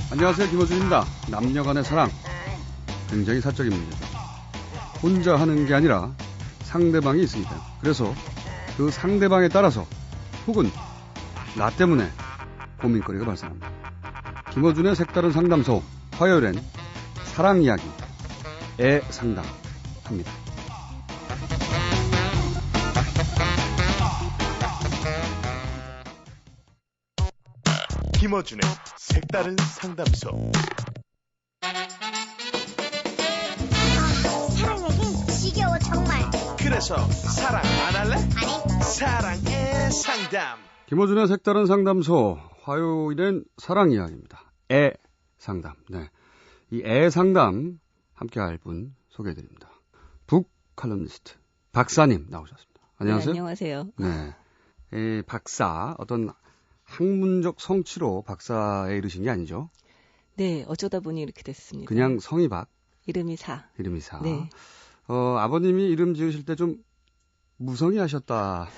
안녕하세요, 김어준입니다. 남녀간의 사랑 굉장히 사적입니다. 혼자 하는 게 아니라 상대방이 있습니다. 그래서 그 상대방에 따라서 혹은 나 때문에 고민거리가 발생합니다. 김어준의 색다른 상담소, 화요일엔 사랑 이야기, 애 상담합니다. 김어준의 색다른 상담소. 사랑 얘기 지겨워 정말. 그래서 사랑 안 할래? 아니. 사랑의 상담. 김어준의 색다른 상담소, 화요일엔 사랑 이야기입니다. 애 상담. 네, 이 애 상담 함께 할 분 소개해드립니다. 북 칼럼니스트 박사님 나오셨습니다. 안녕하세요. 네, 안녕하세요. 네, 박사, 어떤 학문적 성취로 박사에 이르신 게 아니죠? 네, 어쩌다 보니 이렇게 됐습니다. 그냥 성이 박, 이름이 사. 이름이 사. 네. 아버님이 이름 지으실 때 좀 무성의 하셨다.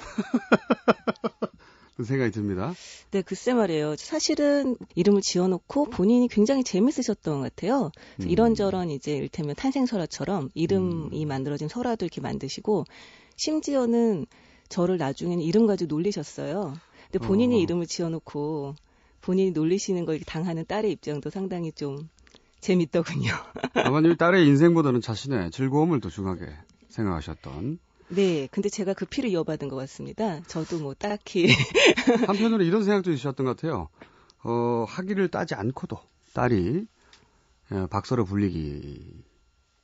그런 생각이 듭니다. 네, 글쎄 말이에요. 사실은 이름을 지어놓고 본인이 굉장히 재밌으셨던 것 같아요. 이런저런 이제 이를테면 탄생설화처럼 이름이 만들어진 설화도 이렇게 만드시고, 심지어는 저를 나중에는 이름 가지고 놀리셨어요. 근데 본인이 이름을 지어놓고 본인이 놀리시는 걸 당하는 딸의 입장도 상당히 좀 재밌더군요. 아버님이 딸의 인생보다는 자신의 즐거움을 더 중하게 생각하셨던. 네, 근데 제가 그 피를 이어받은 것 같습니다. 저도 뭐 딱히. 한편으로 이런 생각도 있으셨던 것 같아요. 학위를 따지 않고도 딸이 박사로 불리기를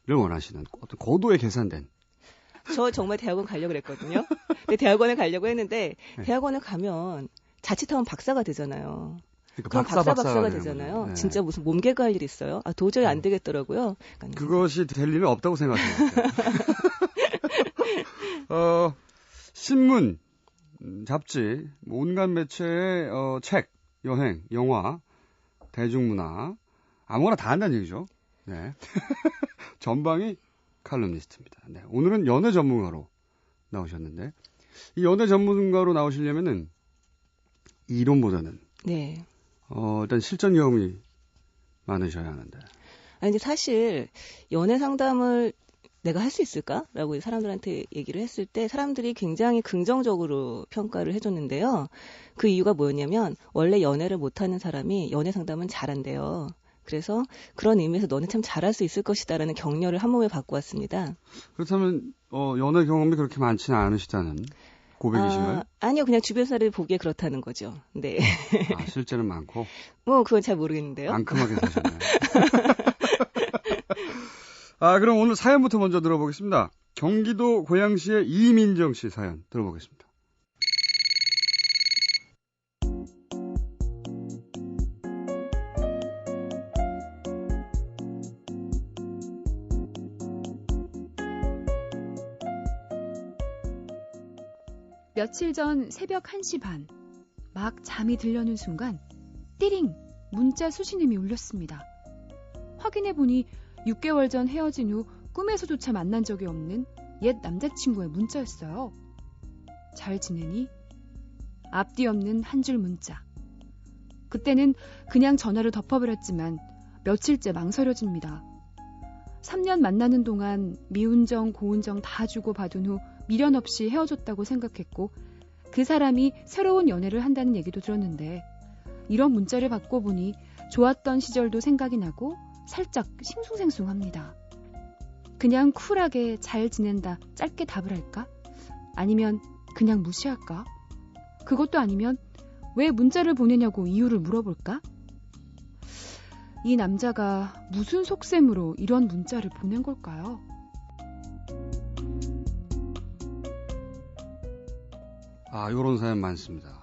원하시는 어떤 고도의 계산된. 저 정말 대학원 가려고 그랬거든요. 근데 대학원에 가려고 했는데 대학원에 가면 자칫하면 박사가 되잖아요. 그러니까 그럼 박사가 되는 되잖아요. 거죠. 네. 진짜 무슨 몸개가 할 일 있어요? 도저히 안 되겠더라고요. 그러니까 그것이 될 일은 없다고 생각해요. 신문, 잡지, 온갖 매체의 책, 여행, 영화, 대중문화 아무거나 다 한다는 얘기죠. 네. 전방이 칼럼니스트입니다. 네. 오늘은 연애 전문가로 나오셨는데, 이 연애 전문가로 나오시려면은 이론보다는 네. 일단 실전 경험이 많으셔야 하는데. 아니 근데 사실 연애 상담을 내가 할 수 있을까라고 사람들한테 얘기를 했을 때 사람들이 굉장히 긍정적으로 평가를 해줬는데요. 그 이유가 뭐였냐면 원래 연애를 못하는 사람이 연애 상담은 잘한대요. 그래서 그런 의미에서 너는 참 잘할 수 있을 것이다라는 격려를 한 몸에 받고 왔습니다. 그렇다면 연애 경험이 그렇게 많지는 않으시다는 고백이신가요? 아니요, 그냥 주변 사람이 보기에 그렇다는 거죠. 네. 실제는 많고. 뭐 그건 잘 모르겠는데요. 앙큼하게 사셨네요. 그럼 오늘 사연부터 먼저 들어보겠습니다. 경기도 고양시의 이민정 씨 사연 들어보겠습니다. 며칠 전 새벽 1시 반, 막 잠이 들려는 순간 띠링! 문자 수신음이 울렸습니다. 확인해보니 6개월 전 헤어진 후 꿈에서조차 만난 적이 없는 옛 남자친구의 문자였어요. 잘 지내니? 앞뒤 없는 한 줄 문자. 그때는 그냥 전화를 덮어버렸지만 며칠째 망설여집니다. 3년 만나는 동안 미운정, 고운정 다 주고받은 후 미련 없이 헤어졌다고 생각했고 그 사람이 새로운 연애를 한다는 얘기도 들었는데 이런 문자를 받고 보니 좋았던 시절도 생각이 나고 살짝 싱숭생숭합니다. 그냥 쿨하게 잘 지낸다 짧게 답을 할까? 아니면 그냥 무시할까? 그것도 아니면 왜 문자를 보내냐고 이유를 물어볼까? 이 남자가 무슨 속셈으로 이런 문자를 보낸 걸까요? 요런 사연 많습니다.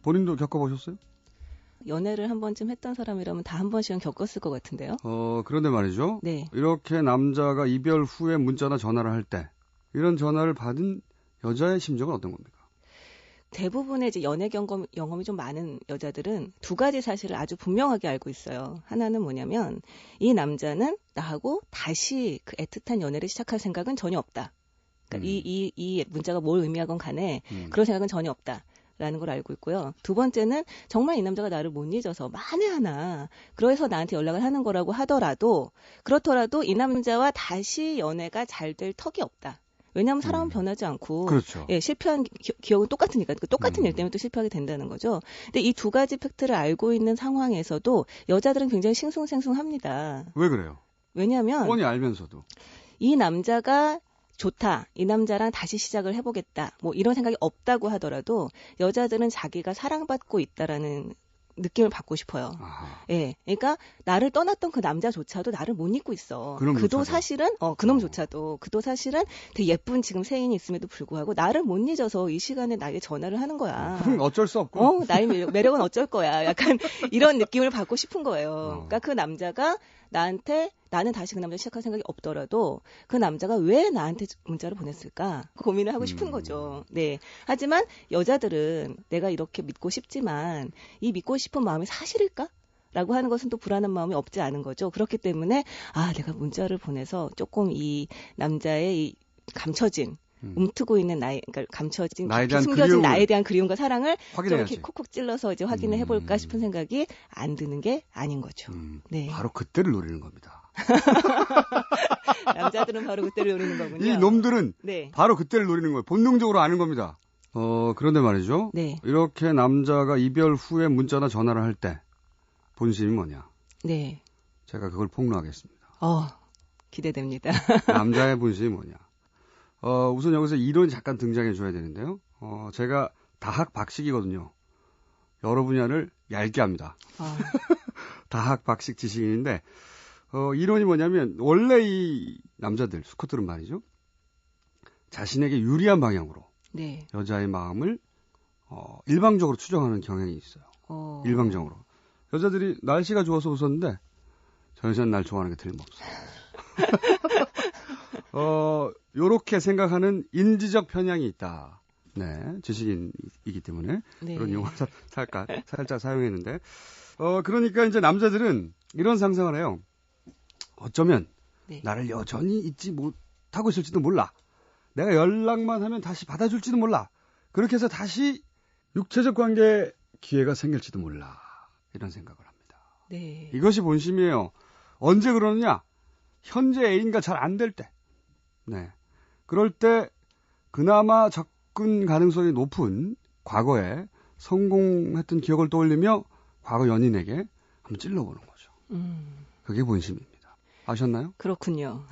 본인도 겪어보셨어요? 연애를 한 번쯤 했던 사람이라면 다 한 번씩은 겪었을 것 같은데요. 그런데 말이죠. 네. 이렇게 남자가 이별 후에 문자나 전화를 할 때 이런 전화를 받은 여자의 심정은 어떤 겁니까? 대부분의 이제 연애 경험이 좀 많은 여자들은 두 가지 사실을 아주 분명하게 알고 있어요. 하나는 뭐냐면 이 남자는 나하고 다시 그 애틋한 연애를 시작할 생각은 전혀 없다. 그러니까 이 문자가 뭘 의미하건 간에 음. 그런 생각은 전혀 없다라는 걸 알고 있고요. 두 번째는 정말 이 남자가 나를 못 잊어서 만에 하나 그래서 나한테 연락을 하는 거라고 하더라도 그렇더라도 이 남자와 다시 연애가 잘 될 턱이 없다. 왜냐하면 사람은 변하지 않고 그렇죠. 예, 실패한 기억은 똑같으니까 그 똑같은 일 때문에 또 실패하게 된다는 거죠. 근데 이 두 가지 팩트를 알고 있는 상황에서도 여자들은 굉장히 싱숭생숭합니다. 왜 그래요? 왜냐하면 뻔히 알면서도. 이 남자가 좋다. 이 남자랑 다시 시작을 해보겠다. 뭐 이런 생각이 없다고 하더라도 여자들은 자기가 사랑받고 있다라는 느낌을 받고 싶어요. 아하. 예. 그러니까 나를 떠났던 그 남자조차도 나를 못 잊고 있어. 그놈조차도. 그도 사실은 그놈조차도 그도 사실은 되게 예쁜 지금 새인이 있음에도 불구하고 나를 못 잊어서 이 시간에 나에게 전화를 하는 거야. 어쩔 수 없고. 나의 매력은 어쩔 거야. 약간 이런 느낌을 받고 싶은 거예요. 그러니까 그 남자가 나는 다시 그 남자 시작할 생각이 없더라도 그 남자가 왜 나한테 문자를 보냈을까 고민을 하고 싶은 거죠. 네. 하지만 여자들은 내가 이렇게 믿고 싶지만 이 믿고 싶은 마음이 사실일까? 라고 하는 것은 또 불안한 마음이 없지 않은 거죠. 그렇기 때문에 내가 문자를 보내서 조금 이 남자의 이 감춰진 움트고 있는 그러니까 감춰진 나에 대한 숨겨진 그리움을 나에 대한 그리움과 사랑을 좀 확인해야지. 이렇게 콕콕 찔러서 이제 확인을 해볼까 싶은 생각이 안 드는 게 아닌 거죠. 네. 바로 그때를 노리는 겁니다. 남자들은 바로 그때를 노리는 거군요. 이 놈들은 네. 바로 그때를 노리는 거예요. 본능적으로 아는 겁니다. 그런데 말이죠. 네. 이렇게 남자가 이별 후에 문자나 전화를 할 때 본심이 뭐냐? 네. 제가 그걸 폭로하겠습니다. 기대됩니다. 남자의 본심이 뭐냐? 우선 여기서 이론이 잠깐 등장해 줘야 되는데요. 제가 다학 박식이거든요. 여러 분야를 얇게 합니다. 다학 박식 지식인인데, 이론이 뭐냐면, 원래 이 남자들, 수컷들은 말이죠. 자신에게 유리한 방향으로 네. 여자의 마음을 일방적으로 추정하는 경향이 있어요. 일방적으로. 여자들이 날씨가 좋아서 웃었는데, 저 여자는 날 좋아하는 게 틀림없어요. 요렇게 생각하는 인지적 편향이 있다. 네, 지식인이기 때문에 네. 그런 용어 살짝 사용했는데, 그러니까 이제 남자들은 이런 상상을 해요. 어쩌면 네. 나를 여전히 잊지 못하고 있을지도 몰라. 내가 연락만 하면 다시 받아줄지도 몰라. 그렇게 해서 다시 육체적 관계 기회가 생길지도 몰라. 이런 생각을 합니다. 네. 이것이 본심이에요. 언제 그러느냐? 현재 애인과 잘 안 될 때. 네. 그럴 때 그나마 접근 가능성이 높은 과거에 성공했던 기억을 떠올리며 과거 연인에게 한번 찔러보는 거죠. 그게 본심입니다. 아셨나요? 그렇군요.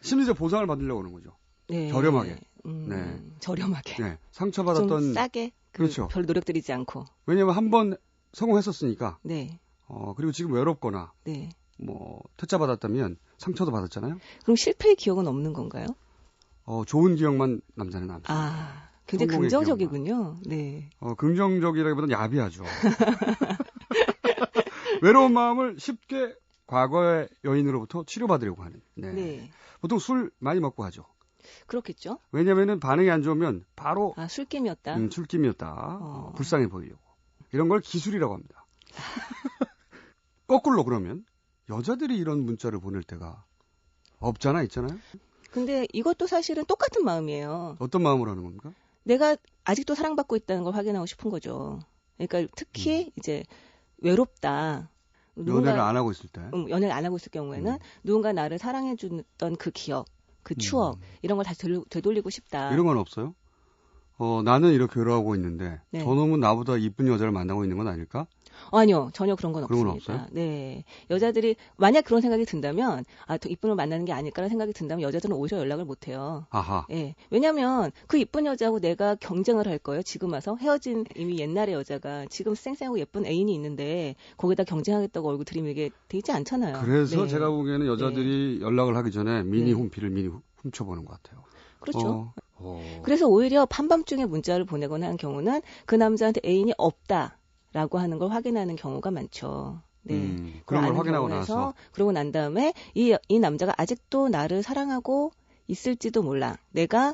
심리적 보상을 받으려고 하는 거죠. 네. 저렴하게. 네. 저렴하게. 네. 상처받았던. 좀 싸게. 그렇죠. 별 노력 들이지 않고. 왜냐면 한번 성공했었으니까. 네. 그리고 지금 외롭거나. 네. 퇴짜 받았다면 상처도 받았잖아요. 그럼 실패의 기억은 없는 건가요? 좋은 기억만 남자는 남죠. 굉장히 성공의 긍정적이군요. 네. 긍정적이라기보다는 야비하죠. 외로운 마음을 쉽게 과거의 여인으로부터 치료받으려고 하는. 네. 네. 보통 술 많이 먹고 하죠. 그렇겠죠. 왜냐면은 반응이 안 좋으면 바로 술김이었다. 술김이었다. 불쌍해 보이려고. 이런 걸 기술이라고 합니다. 거꾸로 그러면 여자들이 이런 문자를 보낼 때가 없잖아, 있잖아요. 근데 이것도 사실은 똑같은 마음이에요. 어떤 마음으로 하는 겁니까? 내가 아직도 사랑받고 있다는 걸 확인하고 싶은 거죠. 그러니까 특히 이제 외롭다. 연애를 안 하고 있을 때. 연애를 안 하고 있을 경우에는 누군가 나를 사랑해줬던 그 기억, 그 추억 이런 걸 다시 되돌리고 싶다. 이런 건 없어요? 나는 이렇게 외로워하고 있는데 네. 저놈은 나보다 이쁜 여자를 만나고 있는 건 아닐까? 아니요, 전혀 그런 건 그런 없습니다. 건 없어요? 네, 여자들이 만약 그런 생각이 든다면 더 이쁜 걸 만나는 게 아닐까라는 생각이 든다면 여자들은 오히려 연락을 못 해요. 아하. 예, 왜냐하면 그 이쁜 여자하고 내가 경쟁을 할 거예요. 지금 와서 헤어진 이미 옛날의 여자가 지금 쌩쌩하고 예쁜 애인이 있는데 거기다 경쟁하겠다고 얼굴 들이밀게 되지 않잖아요. 그래서 네. 제가 보기에는 여자들이 연락을 하기 전에 미니 네. 홈피를 미니 훔쳐보는 것 같아요. 그렇죠. 그래서 오히려 한밤중에 문자를 보내거나 하는 경우는 그 남자한테 애인이 없다라고 하는 걸 확인하는 경우가 많죠. 네. 그런 걸 아는 확인하고 경우에서 나서 그러고 난 다음에 이 남자가 아직도 나를 사랑하고 있을지도 몰라. 내가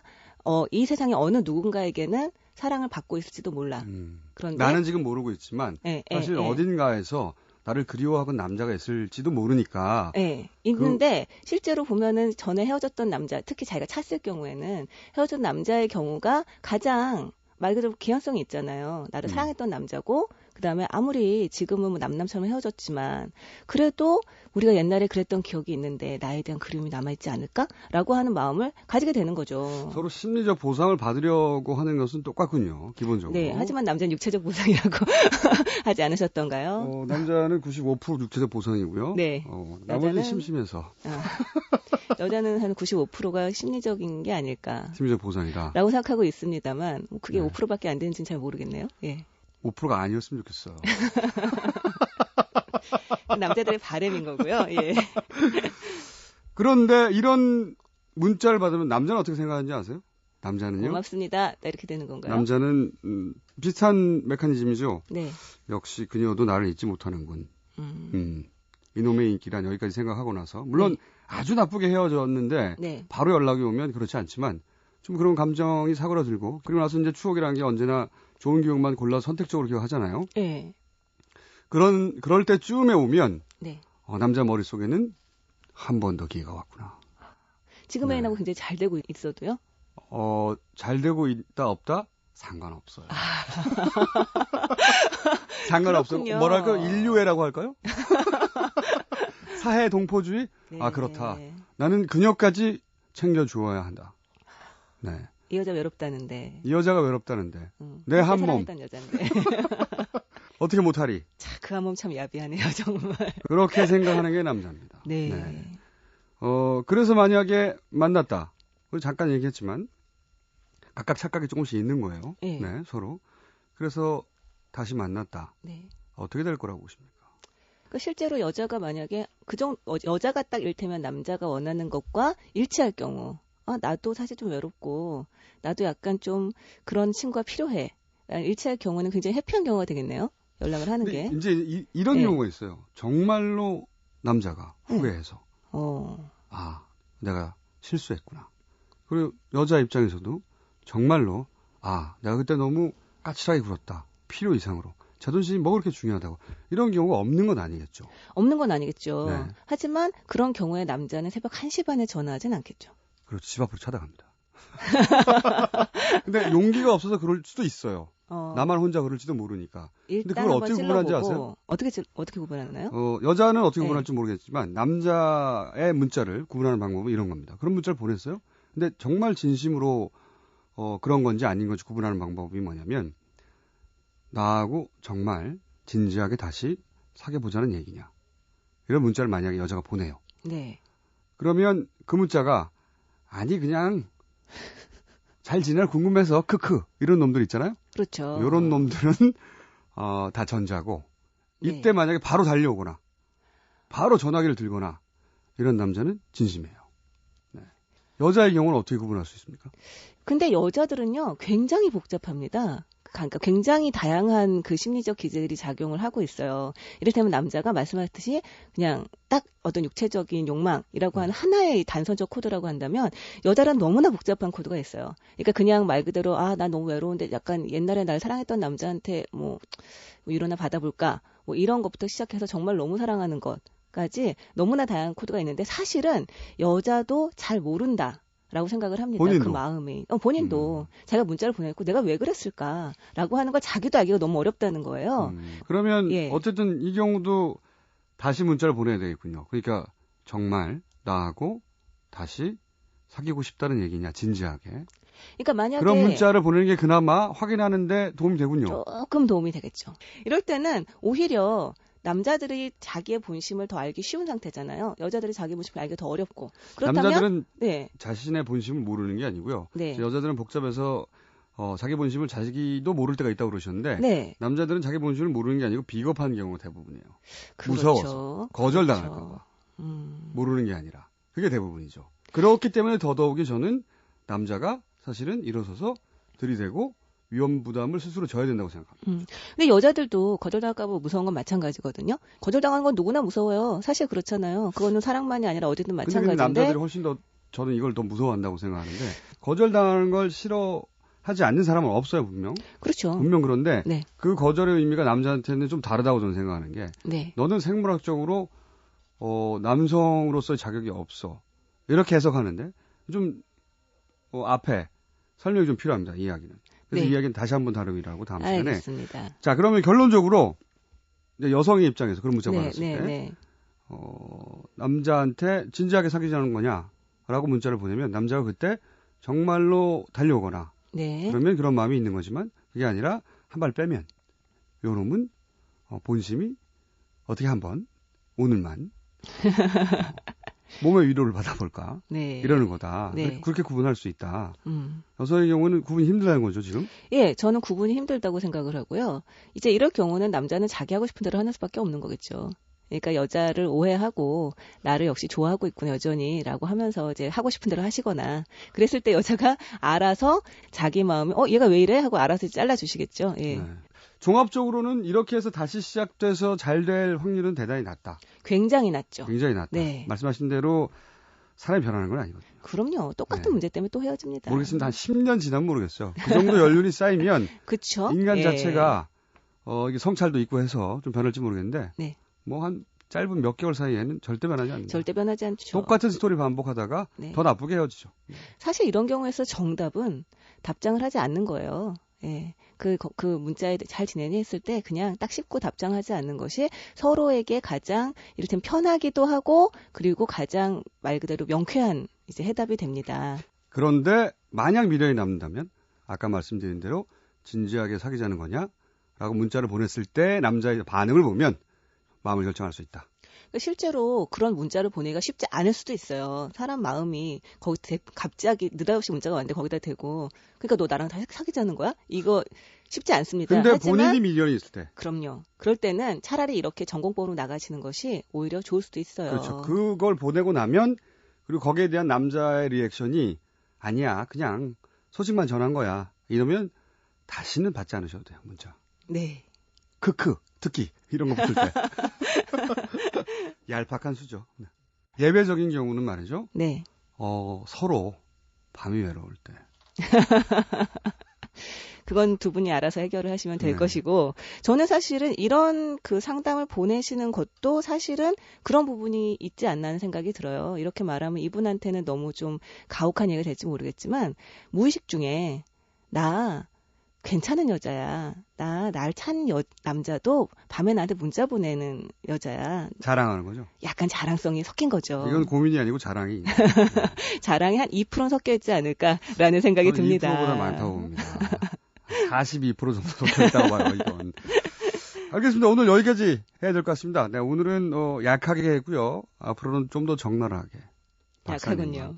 이 세상의 어느 누군가에게는 사랑을 받고 있을지도 몰라. 그런데 나는 지금 모르고 있지만 사실 어딘가에서 나를 그리워하는 남자가 있을지도 모르니까. 네, 있는데 실제로 보면은 전에 헤어졌던 남자, 특히 자기가 찼을 경우에는 헤어진 남자의 경우가 가장 말 그대로 개연성이 있잖아요. 나를 사랑했던 남자고 그다음에 아무리 지금은 뭐 남남처럼 헤어졌지만 그래도 우리가 옛날에 그랬던 기억이 있는데 나에 대한 그리움이 남아있지 않을까라고 하는 마음을 가지게 되는 거죠. 서로 심리적 보상을 받으려고 하는 것은 똑같군요. 기본적으로. 네, 하지만 남자는 육체적 보상이라고 하지 않으셨던가요? 남자는 95% 육체적 보상이고요. 네. 나머지 여자는- 심심해서 여자는 한 95%가 심리적인 게 아닐까. 심리적 보상이다. 라고 생각하고 있습니다만 그게 네. 5%밖에 안 되는지는 잘 모르겠네요. 예. 5%가 아니었으면 좋겠어요. 남자들의 바람인 거고요. 예. 그런데 이런 문자를 받으면 남자는 어떻게 생각하는지 아세요? 남자는요? 고맙습니다. 이렇게 되는 건가요? 남자는 비슷한 메커니즘이죠. 네. 역시 그녀도 나를 잊지 못하는군. 이놈의 인기란 여기까지 생각하고 나서 물론 네. 아주 나쁘게 헤어졌는데 네. 바로 연락이 오면 그렇지 않지만 좀 그런 감정이 사그라들고 그리고 나서 이제 추억이라는 게 언제나 좋은 기억만 골라 선택적으로 기억하잖아요. 네. 그럴 때쯤에 오면 네. 남자 머릿속에는 한 번 더 기회가 왔구나. 지금의 네. 애하고 굉장히 잘 되고 있어도요. 잘 되고 있다 없다 상관없어요. 상관없어요. 그렇군요. 뭐랄까 인류애라고 할까요? 사회 동포주의? 네. 그렇다. 나는 그녀까지 챙겨주어야 한다. 네. 이 여자 외롭다는데. 이 여자가 외롭다는데 내 한 몸 사랑했던 여자인데. 어떻게 못하리? 자, 그 한 몸 참 야비하네요, 정말. 그렇게 생각하는 게 남자입니다. 네. 그래서 만약에 만났다. 우리 잠깐 얘기했지만 각각 착각이 조금씩 있는 거예요. 네. 네, 서로. 그래서 다시 만났다. 네. 어떻게 될 거라고 보십니까? 그러니까 실제로 여자가 만약에 여자가 딱 이를테면 남자가 원하는 것과 일치할 경우, 나도 사실 좀 외롭고 나도 약간 좀 그런 친구가 필요해. 일치할 경우는 굉장히 해피한 경우가 되겠네요. 연락을 하는 근데 게. 이제 이런 네. 경우가 있어요. 정말로 남자가 후회해서 내가 실수했구나. 그리고 여자 입장에서도 정말로 내가 그때 너무 까칠하게 굴었다. 필요 이상으로. 자존심이 뭐 그렇게 중요하다고. 이런 경우가 없는 건 아니겠죠. 없는 건 아니겠죠. 네. 하지만 그런 경우에 남자는 새벽 1시 반에 전화하진 않겠죠. 그리고 집 앞으로 찾아갑니다. 근데 용기가 없어서 그럴 수도 있어요. 나만 혼자 그럴지도 모르니까. 일단 그걸 한번 어떻게 구분하는지 찔러보고 어떻게 구분하나요? 여자는 어떻게 네. 구분할지 모르겠지만 남자의 문자를 구분하는 방법은 이런 겁니다. 그런 문자를 보냈어요. 근데 정말 진심으로 그런 건지 아닌 건지 구분하는 방법이 뭐냐면 나하고 정말 진지하게 다시 사귀어보자는 얘기냐. 이런 문자를 만약에 여자가 보내요. 네. 그러면 그 문자가 아니 그냥 잘 지내나 궁금해서 크크 이런 놈들 있잖아요. 그렇죠. 이런 놈들은 다 전자고 이때 네. 만약에 바로 달려오거나 바로 전화기를 들거나 이런 남자는 진심이에요. 네. 여자의 경우는 어떻게 구분할 수 있습니까? 근데 여자들은요, 굉장히 복잡합니다. 그러니까 굉장히 다양한 그 심리적 기제들이 작용을 하고 있어요. 이를테면 남자가 말씀하셨듯이 그냥 딱 어떤 육체적인 욕망이라고 하는 하나의 단선적 코드라고 한다면 여자는 너무나 복잡한 코드가 있어요. 그러니까 그냥 말 그대로 나 너무 외로운데 약간 옛날에 날 사랑했던 남자한테 뭐 위로나 받아볼까 뭐 이런 것부터 시작해서 정말 너무 사랑하는 것까지 너무나 다양한 코드가 있는데 사실은 여자도 잘 모른다. 라고 생각을 합니다. 본인도. 그 마음이. 본인도 자기가 문자를 보냈고 내가 왜 그랬을까라고 하는 걸 자기도 알기가 너무 어렵다는 거예요. 그러면 예. 어쨌든 이 경우도 다시 문자를 보내야 되겠군요. 그러니까 정말 나하고 다시 사귀고 싶다는 얘기냐 진지하게. 그러니까 만약에 그런 문자를 보내는 게 그나마 확인하는데 도움이 되군요. 조금 도움이 되겠죠. 이럴 때는 오히려 남자들이 자기의 본심을 더 알기 쉬운 상태잖아요. 여자들이 자기 본심을 알기 더 어렵고. 그렇다면 남자들은 네. 자신의 본심을 모르는 게 아니고요. 네. 여자들은 복잡해서 자기 본심을 자기도 모를 때가 있다고 그러셨는데 네. 남자들은 자기 본심을 모르는 게 아니고 비겁한 경우가 대부분이에요. 그렇죠. 무서워서 거절당할까 그렇죠. 봐. 모르는 게 아니라. 그게 대부분이죠. 그렇기 때문에 더더욱이 저는 남자가 사실은 일어서서 들이대고 위험 부담을 스스로 져야 된다고 생각합니다. 근데 여자들도 거절당할까 봐 무서운 건 마찬가지거든요. 거절당하는 건 누구나 무서워요. 사실 그렇잖아요. 그거는 사랑만이 아니라 어디든 근데 마찬가지인데. 남자들이 훨씬 더 저는 이걸 더 무서워한다고 생각하는데 거절당하는 걸 하지 않는 사람은 없어요, 분명. 그렇죠. 분명 그런데 네. 그 거절의 의미가 남자한테는 좀 다르다고 저는 생각하는 게 네. 너는 생물학적으로 남성으로서의 자격이 없어. 이렇게 해석하는데 좀 앞에 설명이 좀 필요합니다. 이 이야기는. 그래서 네. 이 이야기는 다시 한번 다루기라고 다음 시간에. 알겠습니다. 자, 그러면 결론적으로 이제 여성의 입장에서 그런 문자 받았을 때 네. 남자한테 진지하게 사귀자는 거냐라고 문자를 보내면 남자가 그때 정말로 달려오거나 네. 그러면 그런 마음이 있는 거지만 그게 아니라 한 발 빼면 요놈은 본심이 어떻게 한번 오늘만 몸의 위로를 받아볼까 네. 이러는 거다. 네. 그렇게 구분할 수 있다. 여성의 경우는 구분이 힘들다는 거죠 지금. 예, 저는 구분이 힘들다고 생각을 하고요. 이제 이럴 경우는 남자는 자기 하고 싶은 대로 하는 수밖에 없는 거겠죠. 그러니까 여자를 오해하고 나를 역시 좋아하고 있구나 여전히라고 하면서 이제 하고 싶은 대로 하시거나 그랬을 때 여자가 알아서 자기 마음이 얘가 왜 이래 하고 알아서 잘라주시겠죠. 예. 네. 종합적으로는 이렇게 해서 다시 시작돼서 잘 될 확률은 대단히 낮다. 굉장히 낮죠. 굉장히 낮다. 네. 말씀하신 대로 사람이 변하는 건 아니거든요. 그럼요. 똑같은 네. 문제 때문에 또 헤어집니다. 모르겠습니다. 한 10년 지나면 모르겠어요. 그 정도 연륜이 쌓이면 그쵸? 인간 예. 자체가 이게 성찰도 있고 해서 좀 변할지 모르겠는데 네. 뭐 한 짧은 몇 개월 사이에는 절대 변하지 않는다. 절대 변하지 않죠. 똑같은 스토리 반복하다가 네. 더 나쁘게 헤어지죠. 사실 이런 경우에서 정답은 답장을 하지 않는 거예요. 예. 그 문자에 잘 지내니 했을 때 그냥 딱 씹고 답장하지 않는 것이 서로에게 가장 이를테면 편하기도 하고 그리고 가장 말 그대로 명쾌한 이제 해답이 됩니다. 그런데 만약 미련이 남는다면 아까 말씀드린 대로 진지하게 사귀자는 거냐라고 문자를 보냈을 때 남자의 반응을 보면 마음을 결정할 수 있다. 실제로 그런 문자를 보내기가 쉽지 않을 수도 있어요. 사람 마음이 갑자기 느닷없이 문자가 왔는데 거기다 대고 그러니까 너 나랑 다시 사귀자는 거야? 이거 쉽지 않습니다. 근데 하지만 본인이 미련이 있을 때. 그럼요. 그럴 때는 차라리 이렇게 전공법으로 나가시는 것이 오히려 좋을 수도 있어요. 그렇죠. 그걸 보내고 나면 그리고 거기에 대한 남자의 리액션이 아니야. 그냥 소식만 전한 거야. 이러면 다시는 받지 않으셔도 돼요. 문자. 네. 크크. 특히 이런 거 붙을 때. 얄팍한 수죠. 예외적인 경우는 말이죠. 네. 서로 밤이 외로울 때. 그건 두 분이 알아서 해결을 하시면 될 네. 것이고 저는 사실은 이런 그 상담을 보내시는 것도 사실은 그런 부분이 있지 않나 하는 생각이 들어요. 이렇게 말하면 이분한테는 너무 좀 가혹한 얘기가 될지 모르겠지만 무의식 중에 나 괜찮은 여자야. 날 찬 남자도 밤에 나한테 문자 보내는 여자야. 자랑하는 거죠. 약간 자랑성이 섞인 거죠. 이건 고민이 아니고 자랑이. 자랑이 한 2%는 섞여 있지 않을까라는 생각이 듭니다. 2%보다 많다고 봅니다. 42% 정도 섞여 있다고 봐요, 이건. 알겠습니다. 오늘 여기까지 해야 될 것 같습니다. 네, 오늘은 약하게 했고요. 앞으로는 좀 더 적나라하게. 약하군요.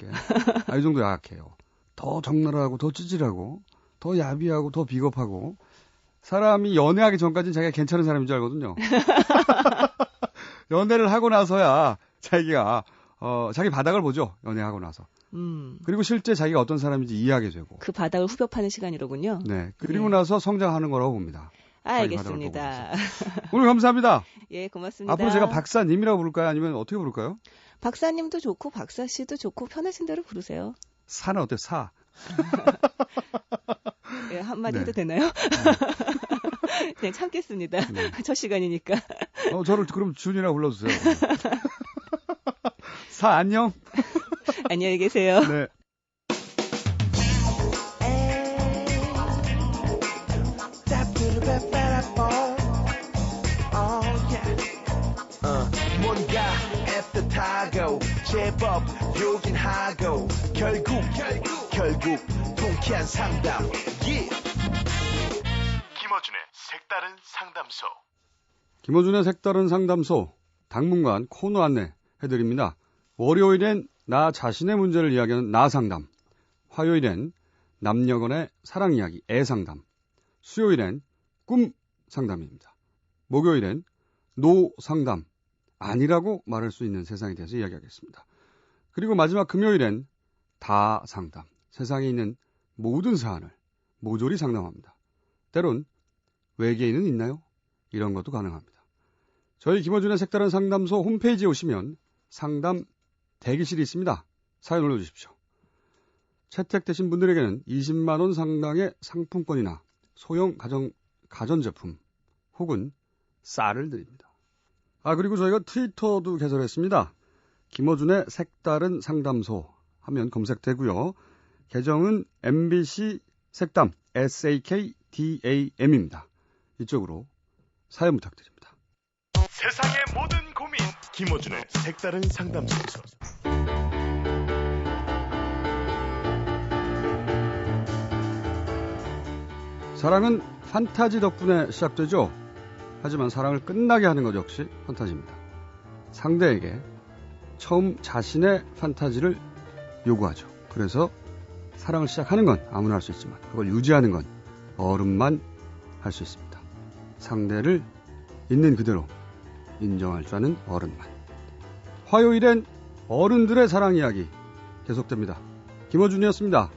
이 정도 약해요. 더 적나라하고 더 찌질하고 더 야비하고 더 비겁하고 사람이 연애하기 전까지는 자기가 괜찮은 사람인 줄 알거든요. 연애를 하고 나서야 자기가 자기 바닥을 보죠. 연애하고 나서. 그리고 실제 자기가 어떤 사람인지 이해하게 되고. 그 바닥을 후벼 파는 시간이로군요. 네. 그리고 네. 나서 성장하는 거라고 봅니다. 알겠습니다. 오늘 감사합니다. 예, 고맙습니다. 앞으로 제가 박사님이라고 부를까요? 아니면 어떻게 부를까요? 박사님도 좋고 박사 씨도 좋고 편하신 대로 부르세요. 사는 어때요? 사. 예, 한마디 네. 해도 되나요? 그냥 참겠습니다. 네. 첫 시간이니까. 저를 그럼 준이라고 불러주세요. 사 안녕. 안녕히 계세요. 네. 뭔가 애틋하고 제법 요긴 하고 결국 통쾌한 상담. 김어준의 색다른 상담소. 김어준의 색다른 상담소 당분간 코너 안내 해드립니다. 월요일엔 나 자신의 문제를 이야기하는 나상담, 화요일엔 남녀간의 사랑 이야기 애상담, 수요일엔 꿈 상담입니다. 목요일엔 노상담, 아니라고 말할 수 있는 세상에 대해서 이야기하겠습니다. 그리고 마지막 금요일엔 다상담, 세상에 있는 모든 사안을 모조리 상담합니다. 때론 외계인은 있나요? 이런 것도 가능합니다. 저희 김어준의 색다른 상담소 홈페이지에 오시면 상담 대기실이 있습니다. 사연 올려주십시오. 채택되신 분들에게는 20만 원 상당의 상품권이나 소형 가전제품 혹은 쌀을 드립니다. 그리고 저희가 트위터도 개설했습니다. 김어준의 색다른 상담소 하면 검색되고요. 계정은 MBC 색담 SAKDAM입니다. 이쪽으로 사연 부탁드립니다. 세상의 모든 고민 김어준의 색다른 상담소. 사랑은 판타지 덕분에 시작되죠. 하지만 사랑을 끝나게 하는 것 역시 판타지입니다. 상대에게 처음 자신의 판타지를 요구하죠. 그래서 사랑을 시작하는 건 아무나 할 수 있지만 그걸 유지하는 건 어른만 할 수 있습니다. 상대를 있는 그대로 인정할 줄 아는 어른만. 화요일엔 어른들의 사랑 이야기 계속됩니다. 김어준이었습니다.